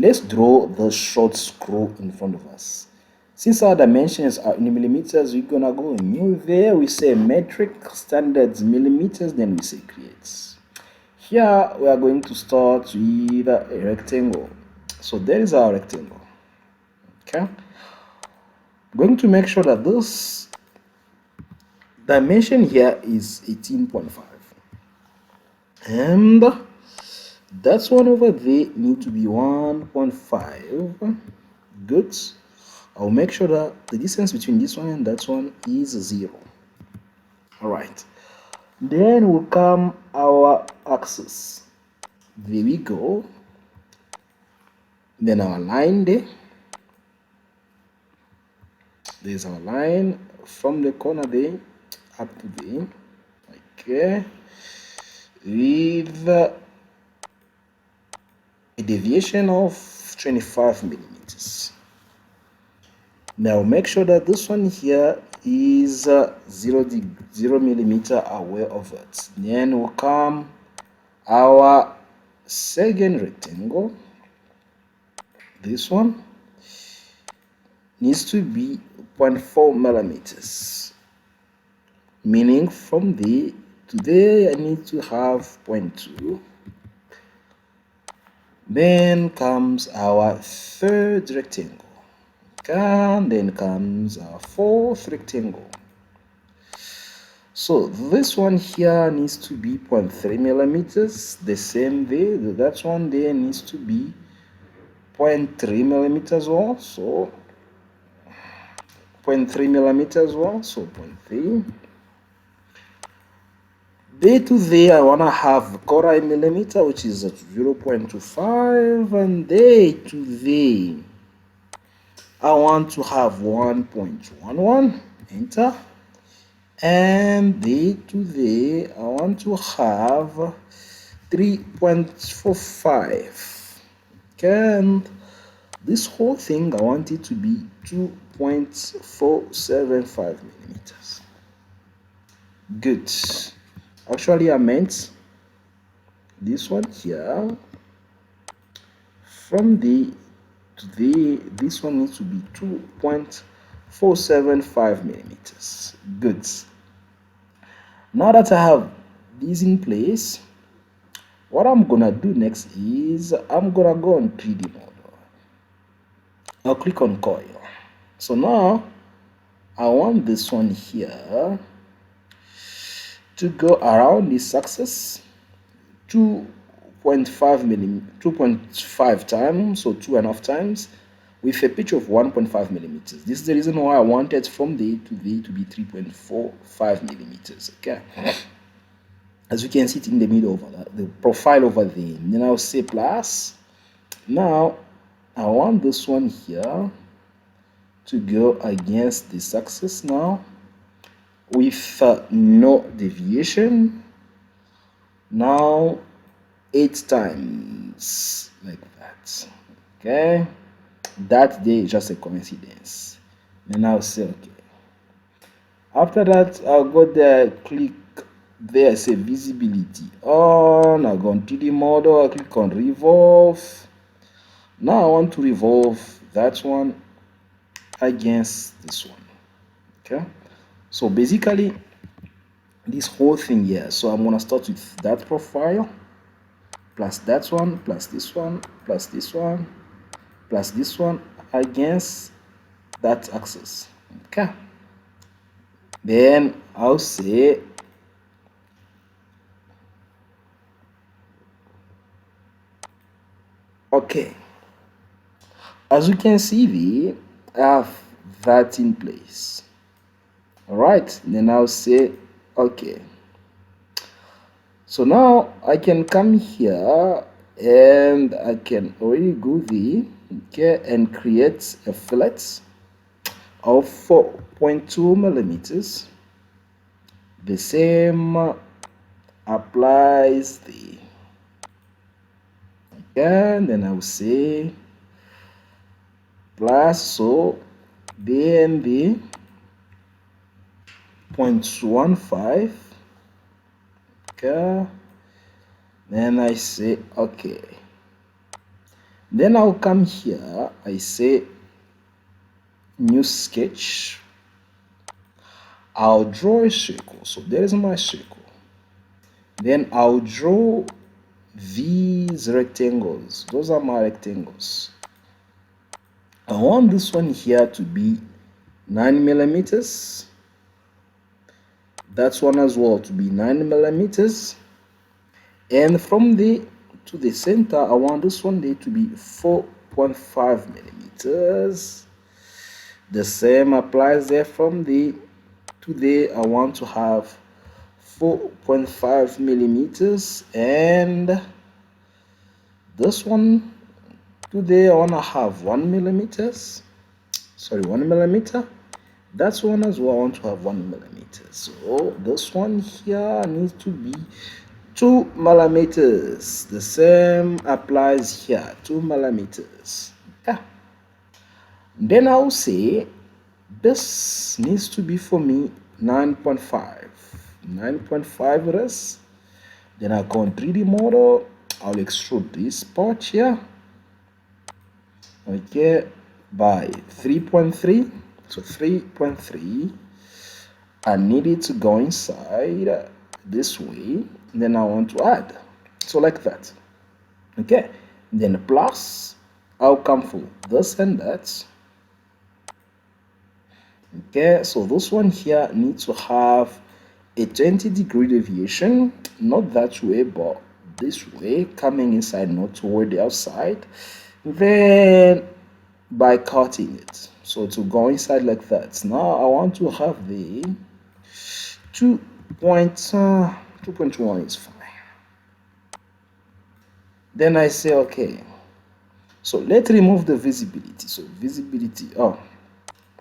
Let's draw the short screw in front of us. Since our dimensions are in millimeters, we're gonna go new there. We say metric, standards millimeters, then we say create. Here we are going to start with a rectangle. So there is our rectangle. Okay. I'm going to make sure that this dimension here is 18.5. And that's one over there need to be 1.5. Good. I'll make sure that the distance between this one and that one is 0. All right. Then will come our axis. There we go. Then our line there. There's our line from the corner there up to there. Okay. With a deviation of 25 millimeters. Now make sure that this one here is 0 millimeter away of it. Then will come our second rectangle. This one needs to be 0.4 millimeters, meaning from there to there I need to have 0.2. Then comes our third rectangle. And then comes our fourth rectangle. So this one here needs to be 0.3 millimeters. The same way, that one there needs to be 0.3 millimeters also. 0.3 millimeters also, 0.3. There to there, I want to have quarter millimeter, which is at 0.25, and there to there, I want to have 1.11, enter, and there to there, I want to have 3.45, okay, and this whole thing, I want it to be 2.475 millimeters. Good. Actually, I meant this one here, from the to the, this one needs to be 2.475 millimeters. Good. Now that I have these in place, what I'm gonna do next is I'm gonna go on 3D model. I'll click on coil. So now I want this one here to go around this axis 2.5 times, so 2.5 times, with a pitch of 1.5 millimeters. This is the reason why I wanted from there to there to be 3.45 millimeters. Okay, as you can see it in the middle of the profile over there. Then I'll say plus. Now I want this one here to go against this axis now with no deviation. Now 8 times like that. Okay, that day is just a coincidence. Then I'll say okay. After that, I'll go there, click there, say visibility on. I'll go on 3D model, I'll click on revolve. Now I want to revolve that one against this one. Okay, so basically this whole thing here. So I'm gonna start with that profile plus that one plus this one plus this one plus this one against that axis. Okay, then I'll say okay. As you can see there, I have that in place. All right, then I'll say okay. So now I can come here and I can already go there, okay, and create a fillet of 4.2 millimeters. The same applies there. Okay, and then I will say plus, so then the 0.15. Okay, then I say okay. Then I'll come here, I say new sketch. I'll draw a circle. So there's my circle. Then I'll draw these rectangles. Those are my rectangles. I want this one here to be 9 millimeters. That one as well to be 9 millimeters. And from the to the center, I want this one there to be 4.5 millimeters. The same applies there from the to there. I want to have 4.5 millimeters, and this one to there I want to have 1 millimeters. Sorry, 1 millimeter. That's one as well. I want to have 1 millimeter. So this one here needs to be 2 millimeters. The same applies here, 2 millimeters. Yeah. Then I'll say this needs to be for me 9.5. 9.5 it is. Then I'll go on 3D model. I'll extrude this part here. Okay, by 3.3. So 3.3. I need it to go inside this way. Then I want to add. So like that. Okay. Then plus, I'll come for this and that. Okay, so this one here needs to have a 20-degree deviation, not that way, but this way, coming inside, not toward the outside. Then by cutting it, so to go inside like that. Now I want to have the 2.1 is fine. Then I say okay. So let's remove the visibility. So visibility,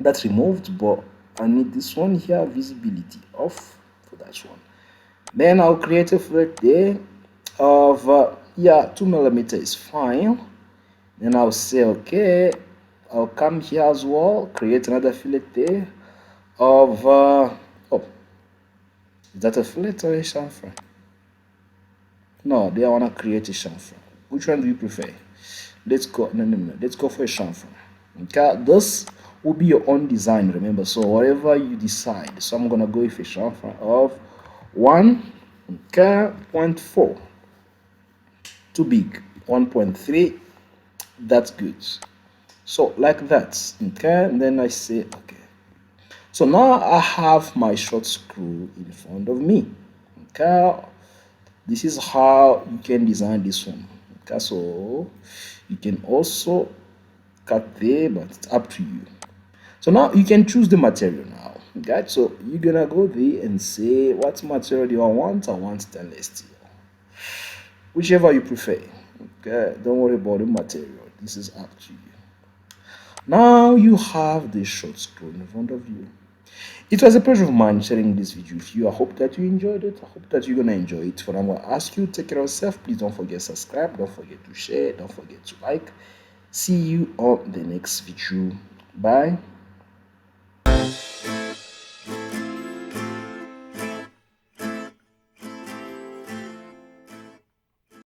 that's removed, but I need this one here, visibility off for that one. Then I'll create a fillet there of 2 millimeters is fine. Then I'll say okay. I'll come here as well, create another fillet there of is that a fillet or a chamfer? No, they want to create a chamfer. Which one do you prefer? Let's go let's go for a chamfer. Okay, this will be your own design, remember, so whatever you decide. So I'm gonna go with a chamfer of 1.4. Too big. 1.3. That's good. So like that. Okay, and then I say okay. So now I have my short screw in front of me. Okay, this is how you can design this one. Okay, so you can also cut there, but it's up to you. So now you can choose the material now. Okay, so you're gonna go there and say what material do I want? I want stainless steel. Whichever you prefer. Okay, don't worry about the material. This is up to you. Now you have the short screw in front of you. It was a pleasure of mine sharing this video with you. I hope that you enjoyed it. I hope that you're gonna enjoy it. For now, I'm gonna ask you, take care of yourself. Please don't forget to subscribe. Don't forget to share. Don't forget to like. See you on the next video. Bye.